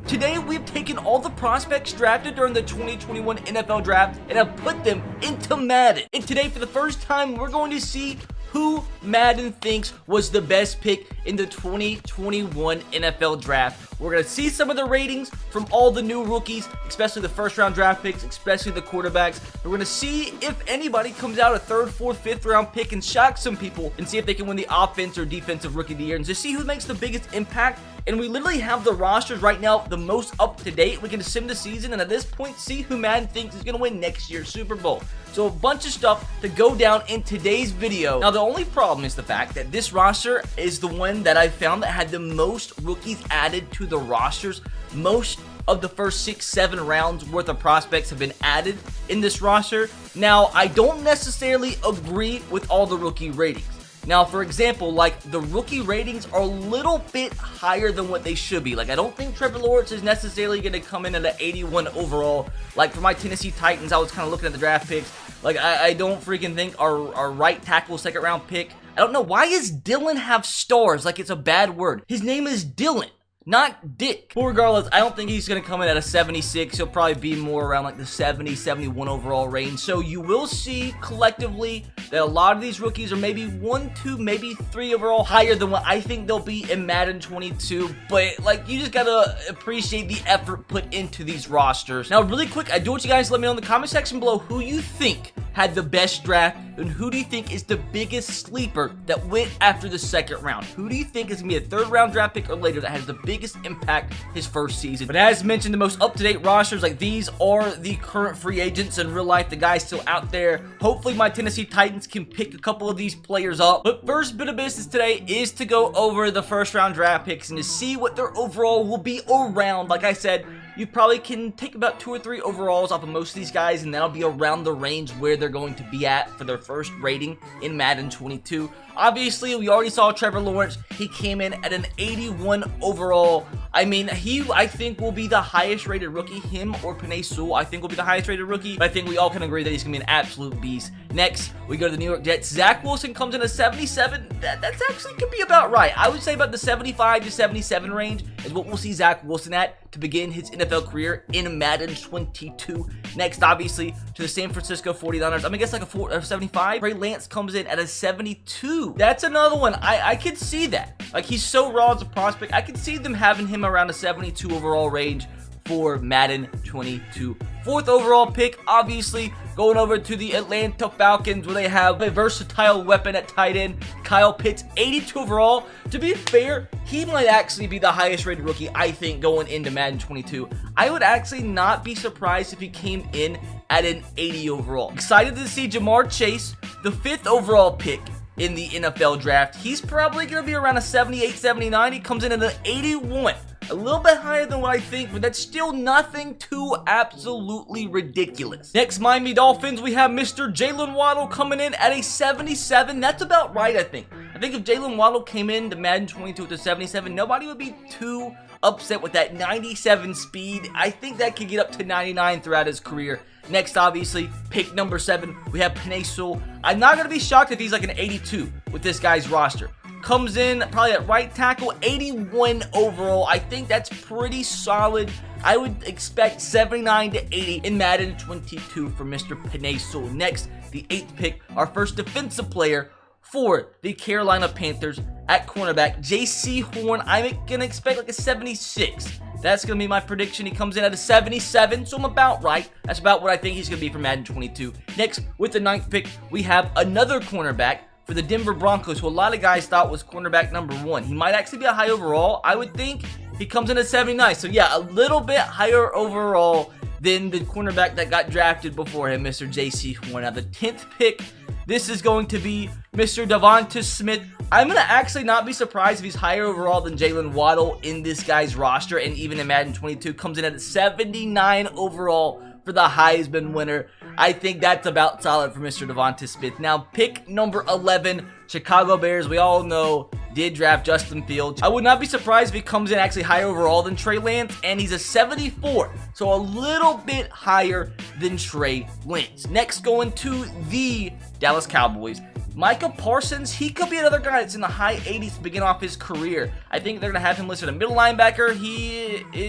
Today, we've taken all the prospects drafted during the 2021 NFL Draft and have put them into Madden. And today, for the first time, we're going to see who Madden thinks was the best pick in the 2021 NFL Draft. We're going to see some of the ratings from all the new rookies, especially the first-round draft picks, especially the quarterbacks. We're going to see if anybody comes out a third, fourth, fifth-round pick and shocks some people and see if they can win the offense or defensive rookie of the year and just see who makes the biggest impact. And we literally have the rosters right now the most up-to-date. We can sim the season and at this point see who Madden thinks is going to win next year's Super Bowl. So a bunch of stuff to go down in today's video. Now the only problem is the fact that this roster is the one that I found that had the most rookies added to the rosters. Most of the first 6-7 rounds worth of prospects have been added in this roster. Now I don't necessarily agree with all the rookie ratings. Now, for example, like, the rookie ratings are a little bit higher than what they should be. Like, I don't think Trevor Lawrence is necessarily going to come in at an 81 overall. Like, for my Tennessee Titans, I was kind of looking at the draft picks. Like, I don't freaking think our right tackle second-round pick. I don't know. Why does Dylan have stars like it's a bad word? His name is Dylan, not Dick. But regardless, I don't think he's going to come in at a 76. He'll probably be more around like the 70, 71 overall range. So you will see collectively that a lot of these rookies are maybe 1, 2, maybe 3 overall higher than what I think they'll be in Madden 22. But like, you just got to appreciate the effort put into these rosters. Now, really quick, I do want you guys to let me know in the comment section below who you think had the best draft and who do you think is the biggest sleeper that went after the second round. Who do you think is going to be a third round draft pick or later that has the biggest impact his first season? But as mentioned, the most up-to-date rosters, like, these are the current free agents in real life, the guys still out there. Hopefully my Tennessee Titans can pick a couple of these players up. But first bit of business today is to go over the first round draft picks and to see what their overall will be around. Like I said, you probably can take about 2 or 3 overalls off of most of these guys, and that'll be around the range where they're going to be at for their first rating in Madden 22. Obviously, we already saw Trevor Lawrence. He came in at an 81 overall. I mean, I think will be the highest rated rookie. Him or Penei Sewell, I think will be the highest rated rookie. But I think we all can agree that he's going to be an absolute beast. Next, we go to the New York Jets. Zac Wilson comes in at 77. That's actually could be about right. I would say about the 75 to 77 range is what we'll see Zac Wilson at to begin his NFL career in Madden 22. Next, obviously, to the San Francisco 49ers. I mean, I guess like a 75. Trey Lance comes in at a 72. That's another one. I could see that. Like, he's so raw as a prospect. I could see them having him around a 72 overall range for Madden 22. Fourth overall pick, obviously, going over to the Atlanta Falcons, where they have a versatile weapon at tight end, Kyle Pitts, 82 overall. To be fair, he might actually be the highest rated rookie, I think, going into Madden 22. I would actually not be surprised if he came in at an 80 overall. Excited to see Jamarr Chase, the 5th overall pick in the NFL Draft. He's probably going to be around a 78, 79. He comes in at an 81. A little bit higher than what I think, but that's still nothing too absolutely ridiculous. Next, Miami Dolphins, we have Mr. Jaylen Waddle coming in at a 77. That's about right, I think. I think if Jaylen Waddle came in to Madden 22 with a 77, nobody would be too upset with that 97 speed. I think that could get up to 99 throughout his career. Next, obviously, pick number 7, we have Penei Sewell. I'm not going to be shocked if he's like an 82 with this guy's roster. Comes in probably at right tackle, 81 overall. I think that's pretty solid. I would expect 79 to 80 in Madden 22 for Mr. Penei Sewell. Next, the 8th pick, our first defensive player for the Carolina Panthers at cornerback, J.C. Horn. I'm going to expect like a 76. That's going to be my prediction. He comes in at a 77, so I'm about right. That's about what I think he's going to be for Madden 22. Next, with the 9th pick, we have another cornerback for the Denver Broncos, who a lot of guys thought was cornerback number 1. He might actually be a high overall. I would think he comes in at 79. So yeah, a little bit higher overall than the cornerback that got drafted before him, Mr. J.C. Horn. Now the 10th pick, this is going to be Mr. Devonta Smith. I'm going to actually not be surprised if he's higher overall than Jaylen Waddle in this guy's roster, and even in Madden 22, comes in at a 79 overall for the Heisman winner. I think that's about solid for Mr. Devonta Smith. Now, pick number 11, Chicago Bears. We all know did draft Justin Fields. I would not be surprised if he comes in actually higher overall than Trey Lance, and he's a 74, so a little bit higher than Trey Lance. Next, going to the Dallas Cowboys. Micah Parsons, he could be another guy that's in the high 80s to begin off his career. I think they're going to have him listed a middle linebacker.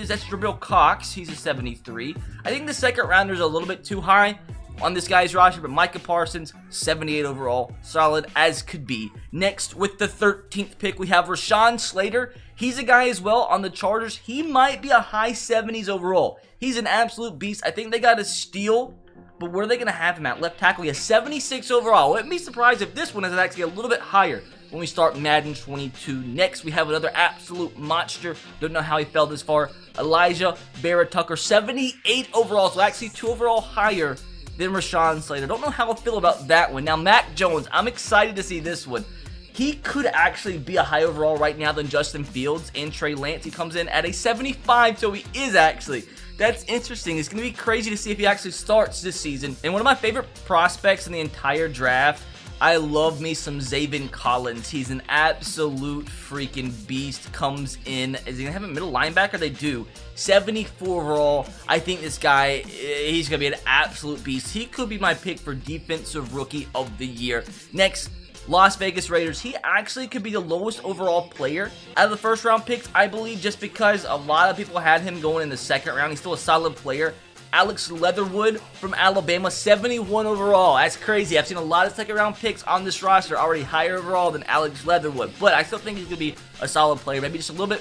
That's Jabril Cox. He's a 73. I think the second rounder is a little bit too high on this guy's roster, but Micah Parsons, 78 overall, solid as could be. Next, with the 13th pick, we have Rashawn Slater. He's a guy as well on the Chargers. He might be a high 70s overall. He's an absolute beast. I think they got a steal, but where are they going to have him at? Left tackle, he has 76 overall. I wouldn't be surprised if this one is actually a little bit higher when we start Madden 22. Next, we have another absolute monster. Don't know how he fell this far. Elijah Barrett-Tucker, 78 overall, so actually 2 overall higher than Rashawn Slater. Don't know how I feel about that one. Now, Mac Jones, I'm excited to see this one. He could actually be a high overall right now than Justin Fields and Trey Lance. He comes in at a 75, so he is actually. That's interesting. It's going to be crazy to see if he actually starts this season. And one of my favorite prospects in the entire draft, I love me some Zaven Collins. He's an absolute freaking beast. Comes in. Is he going to have a middle linebacker? They do. 74 overall. I think this guy, he's going to be an absolute beast. He could be my pick for Defensive Rookie of the Year. Next, Las Vegas Raiders. He actually could be the lowest overall player out of the first round picks, I believe, just because a lot of people had him going in the second round. He's still a solid player. Alex Leatherwood from Alabama, 71 overall. That's crazy. I've seen a lot of second round picks on this roster already higher overall than Alex Leatherwood, but I still think he's going to be a solid player. Maybe just a little bit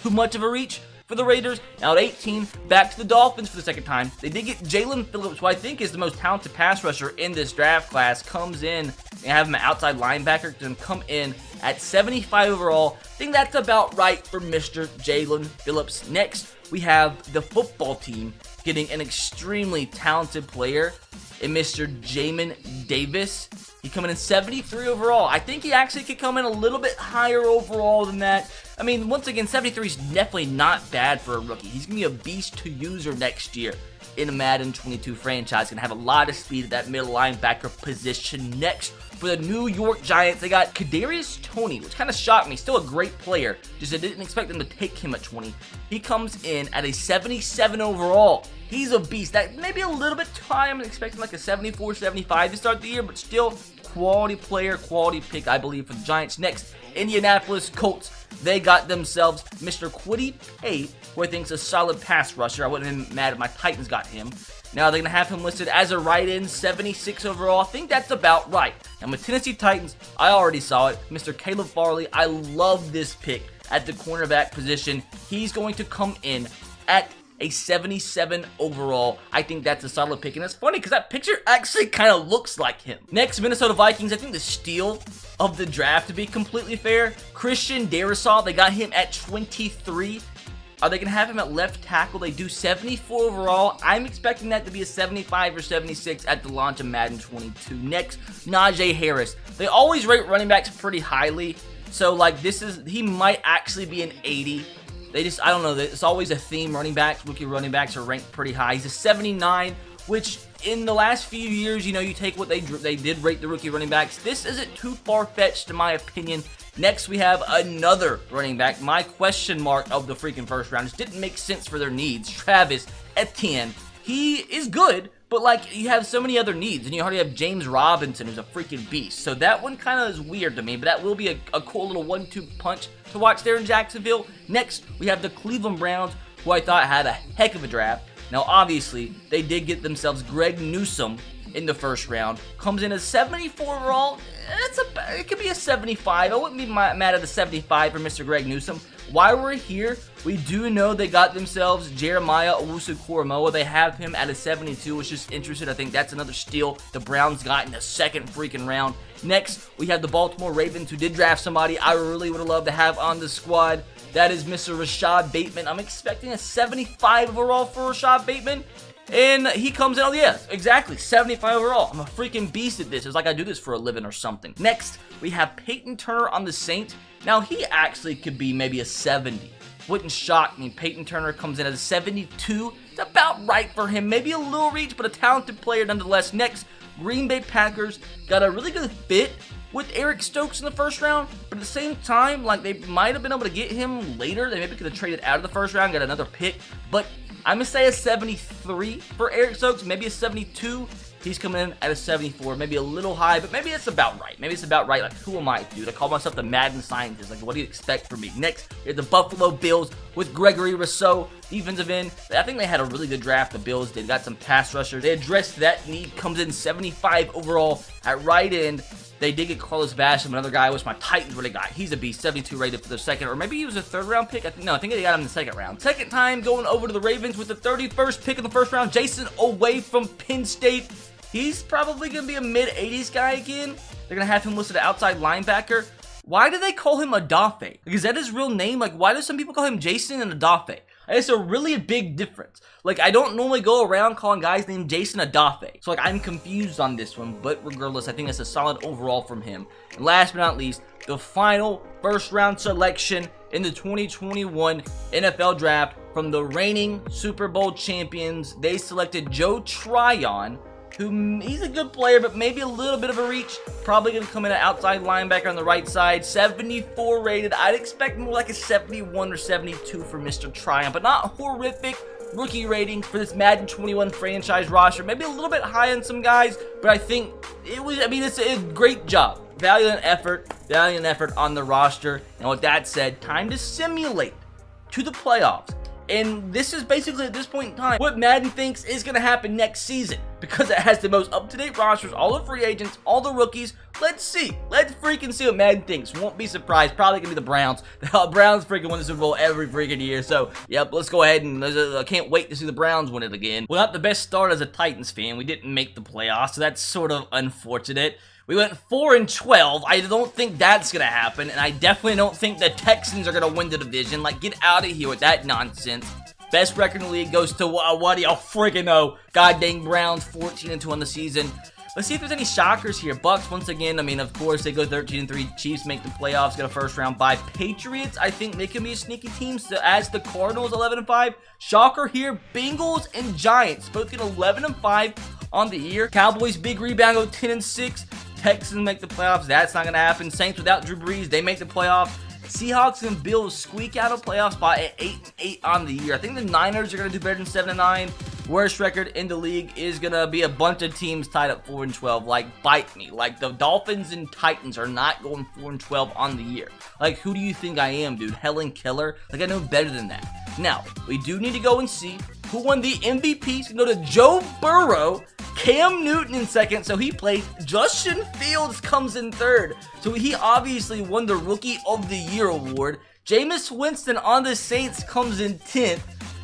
too much of a reach for the Raiders. Now at 18, back to the Dolphins for the second time. They did get Jalen Phillips, who I think is the most talented pass rusher in this draft class. Comes in and have him an outside linebacker to come in at 75 overall. I think that's about right for Mr. Jalen Phillips. Next, we have the football team getting an extremely talented player in Mr. Jamin Davis. He coming in 73 overall. I think he actually could come in a little bit higher overall than that. I mean, once again, 73 is definitely not bad for a rookie. He's going to be a beast to user next year in a Madden 22 franchise. Going to have a lot of speed at that middle linebacker position. Next, for the New York Giants, they got Kadarius Toney, which kind of shocked me. Still a great player. Just I didn't expect them to take him at 20. He comes in at a 77 overall. He's a beast. That may be a little bit too high. I'm expecting like a 74, 75 to start the year, but still quality player, quality pick, I believe, for the Giants. Next, Indianapolis Colts. They got themselves Mr. Kwity Paye, who I think is a solid pass rusher. I wouldn't have been mad if my Titans got him. Now they're going to have him listed as a right end, 76 overall. I think that's about right. Now with Tennessee Titans, I already saw it. Mr. Caleb Farley, I love this pick at the cornerback position. He's going to come in at a 77 overall. I think that's a solid pick. And it's funny because that picture actually kind of looks like him. Next, Minnesota Vikings. I think the steal of the draft, to be completely fair, Christian Derasol. They got him at 23. Are they going to have him at left tackle? They do 74 overall. I'm expecting that to be a 75 or 76 at the launch of Madden 22. Next, Naj Harris. They always rate running backs pretty highly. So, like, he might actually be an 80. I don't know, it's always a theme. Rookie running backs are ranked pretty high. He's a 79, which in the last few years, you know, you take what they did rate the rookie running backs. This isn't too far-fetched in my opinion. Next, we have another running back. My question mark of the freaking first round just didn't make sense for their needs. Travis Etienne. He is good, but like you have so many other needs, and you already have James Robinson, who's a freaking beast. So that one kind of is weird to me, but that will be a cool little 1-2 punch to watch there in Jacksonville. Next, we have the Cleveland Browns, who I thought had a heck of a draft. Now, obviously, they did get themselves Greg Newsome in the first round. Comes in as 74 overall. It could be a 75. I wouldn't be mad at the 75 for Mr. Greg Newsome. While we're here, we do know they got themselves Jeremiah Owusu-Koramoah. They have him at a 72, which is interesting. I think that's another steal the Browns got in the second freaking round. Next, we have the Baltimore Ravens, who did draft somebody I really would have loved to have on the squad. That is Mr. Rashad Bateman. I'm expecting a 75 overall for Rashad Bateman. And he comes in, oh yeah, exactly, 75 overall. I'm a freaking beast at this. It's like I do this for a living or something. Next, we have Peyton Turner on the Saints. Now, he actually could be maybe a 70. Wouldn't shock me. Peyton Turner comes in as a 72. It's about right for him. Maybe a little reach, but a talented player nonetheless. Next, Green Bay Packers got a really good fit with Eric Stokes in the first round, but at the same time, like, they might have been able to get him later. They maybe could have traded out of the first round, got another pick, but I'm going to say a 73 for Eric Stokes, maybe a 72. He's coming in at a 74, maybe a little high, but maybe it's about right. Maybe it's about right. Like, who am I, dude? I call myself the Madden scientist. Like, what do you expect from me? Next, we have the Buffalo Bills with Gregory Rousseau, defensive end. I think they had a really good draft, the Bills. They got some pass rushers. They addressed that need. Comes in 75 overall at right end. They did get Carlos Basham, another guy, which my Titans really got. He's a beast, 72 rated for the second, or maybe he was a third-round pick. I think they got him in the second round. Second time going over to the Ravens with the 31st pick in the first round. Jason Away from Penn State. He's probably going to be a mid-80s guy again. They're going to have him listed as outside linebacker. Why do they call him Adafe? Is that his real name? Like, why do some people call him Jason and Adafe? It's a really big difference. Like, I don't normally go around calling guys named Jason Adafe. So, like, I'm confused on this one. But regardless, I think that's a solid overall from him. And last but not least, the final first-round selection in the 2021 NFL Draft from the reigning Super Bowl champions. They selected Joe Trion, who, he's a good player, but maybe a little bit of a reach. Probably going to come in at outside linebacker on the right side. 74 rated. I'd expect more like a 71 or 72 for Mr. Trion, but not horrific rookie rating for this Madden 21 franchise roster. Maybe a little bit high on some guys, but I think it was, it's a great job. Valiant effort on the roster. And with that said, time to simulate to the playoffs. And this is basically, at this point in time, what Madden thinks is going to happen next season, because it has the most up-to-date rosters, all the free agents, all the rookies. Let's see. Let's freaking see what Madden thinks. Won't be surprised. Probably going to be the Browns. The Browns freaking win the Super Bowl every freaking year. So, yep, let's go ahead and I can't wait to see the Browns win it again. Well, not the best start as a Titans fan. We didn't make the playoffs, so that's sort of unfortunate. We went 4-12. I don't think that's going to happen, and I definitely don't think the Texans are going to win the division. Like, get out of here with that nonsense. Best record in the league goes to, what do y'all freaking know? God dang Browns, 14-2 on the season. Let's see if there's any shockers here. Bucks, once again, of course, they go 13-3. Chiefs make the playoffs, get a first round bye. Patriots, I think they can be a sneaky team, so as the Cardinals, 11-5. Shocker here, Bengals and Giants, both get 11-5 on the year. Cowboys, big rebound, go 10-6. Texans make the playoffs. That's not going to happen. Saints without Drew Brees, they make the playoffs. Seahawks and Bills squeak out a playoff spot at 8-8 on the year. I think the Niners are going to do better than 7-9. Worst record in the league is going to be a bunch of teams tied up 4-12. Like, bite me. Like, the Dolphins and Titans are not going 4-12 on the year. Like, who do you think I am, dude? Helen Keller? Like, I know better than that. Now, we do need to go and see who won the MVP. So go to Joe Burrow, Cam Newton in second, so he played. Justin Fields comes in third, so he obviously won the Rookie of the Year award. Jameis Winston on the Saints comes in 10th.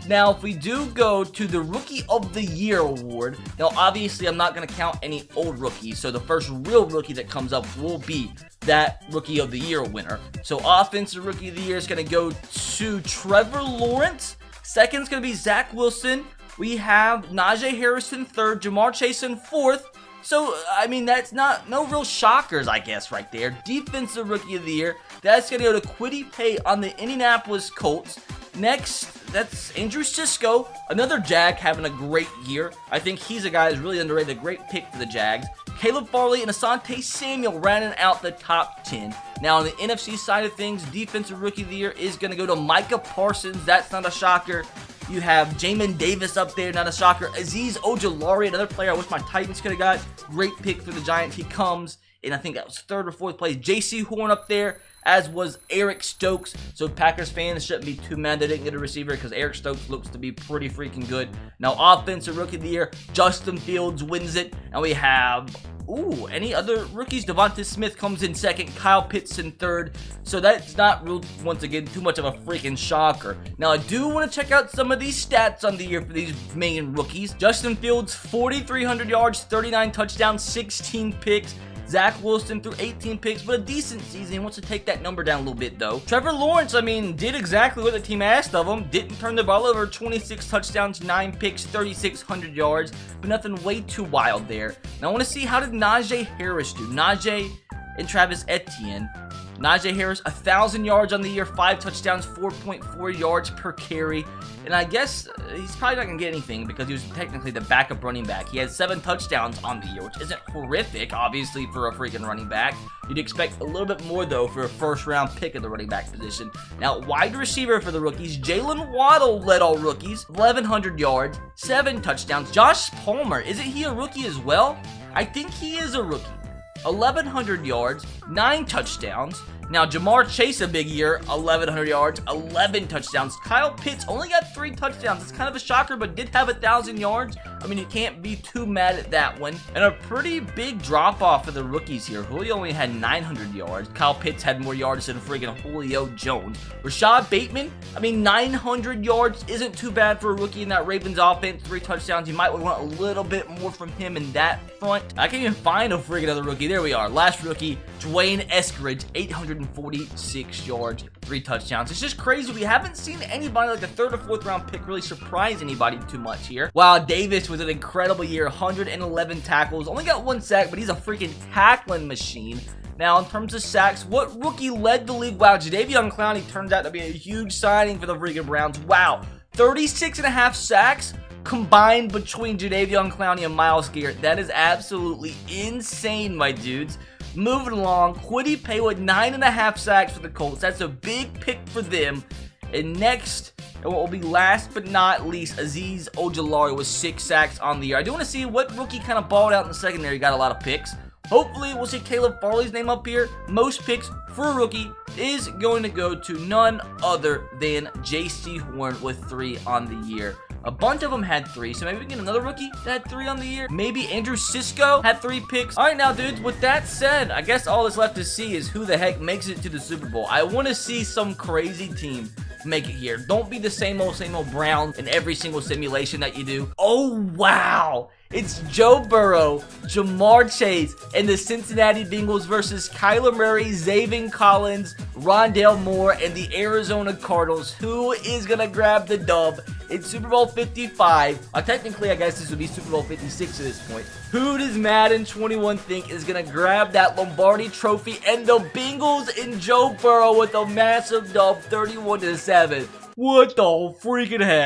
Now, if we do go to the Rookie of the Year award, now obviously I'm not going to count any old rookies, so the first real rookie that comes up will be that Rookie of the Year winner. So Offensive Rookie of the Year is going to go to Trevor Lawrence. Second is going to be Zac Wilson. We have Naj Harris in third, Jamarr Chase in fourth. So, that's no real shockers, I guess, right there. Defensive Rookie of the Year, that's going to go to Kwity Paye on the Indianapolis Colts. Next, that's Andrew Sisko, another Jag having a great year. I think he's a guy who's really underrated, a great pick for the Jags. Caleb Farley and Asante Samuel rounding out the top 10. Now, on the NFC side of things, Defensive Rookie of the Year is going to go to Micah Parsons. That's not a shocker. You have Jamin Davis up there, not a shocker. Azeez Ojulari, another player I wish my Titans could have got. Great pick for the Giants. He comes in, I think that was third or fourth place. J.C. Horn up there, as was Eric Stokes. So Packers fans shouldn't be too mad they didn't get a receiver, because Eric Stokes looks to be pretty freaking good. Now, Offensive Rookie of the Year, Justin Fields wins it. And we have, any other rookies? Devonta Smith comes in second, Kyle Pitts in third. So that's not real, once again, too much of a freaking shocker. Now, I do want to check out some of these stats on the year for these main rookies. Justin Fields, 4,300 yards, 39 touchdowns, 16 picks. Zac Wilson threw 18 picks, but a decent season. He wants to take that number down a little bit, though. Trevor Lawrence, did exactly what the team asked of him. Didn't turn the ball over. 26 touchdowns, 9 picks, 3,600 yards, but nothing way too wild there. Now, I want to see, how did Naj Harris do? Najee and Travis Etienne. Naj Harris, 1,000 yards on the year, 5 touchdowns, 4.4 yards per carry. And I guess he's probably not going to get anything because he was technically the backup running back. He had 7 touchdowns on the year, which isn't horrific, obviously, for a freaking running back. You'd expect a little bit more, though, for a first-round pick at the running back position. Now, wide receiver for the rookies, Jaylen Waddle led all rookies, 1,100 yards, 7 touchdowns. Josh Palmer, isn't he a rookie as well? I think he is a rookie. 1,100 yards, 9 touchdowns. Now, Jamarr Chase, a big year, 1,100 yards, 11 touchdowns. Kyle Pitts only got 3 touchdowns. It's kind of a shocker, but did have 1,000 yards. I mean, you can't be too mad at that one. And a pretty big drop-off for the rookies here. Julio only had 900 yards. Kyle Pitts had more yards than friggin' Julio Jones. Rashad Bateman, I mean, 900 yards isn't too bad for a rookie in that Ravens offense. 3 touchdowns. You might want a little bit more from him in that front. I can't even find a friggin' other rookie. There we are. Last rookie, Dwayne Eskridge, 846 yards, 3 touchdowns. It's just crazy. We haven't seen anybody like the 3rd or 4th round pick really surprise anybody too much here. While Davis was an incredible year, 111 tackles, only got 1 sack, but he's a freaking tackling machine. Now, in terms of sacks, what rookie led the league? Wow, Jadeveon Clowney turns out to be a huge signing for the freaking Browns. Wow, 36.5 sacks combined between Jadeveon Clowney and Myles Garrett. That is absolutely insane, my dudes. Moving along, Kwity Paye with 9.5 sacks for the Colts. That's a big pick for them. And next, and what will be last but not least, Azeez Ojulari with 6 sacks on the year. I do want to see what rookie kind of balled out in the secondary, got a lot of picks. Hopefully, we'll see Caleb Farley's name up here. Most picks for a rookie is going to go to none other than J.C. Horn with 3 on the year. A bunch of them had 3, so maybe we can get another rookie that had 3 on the year. Maybe Andrew Cisco had 3 picks. All right, now, dudes, with that said, I guess all that's left to see is who the heck makes it to the Super Bowl. I want to see some crazy team make it here. Don't be the same old Browns in every single simulation that you do. Oh, wow. It's Joe Burrow, Jamarr Chase, and the Cincinnati Bengals versus Kyler Murray, Zaven Collins, Rondale Moore, and the Arizona Cardinals. Who is going to grab the dub in Super Bowl 55? Technically, I guess this would be Super Bowl 56 at this point. Who does Madden 21 think is going to grab that Lombardi trophy? And the Bengals and Joe Burrow with a massive dub, 31-7. What the freaking heck?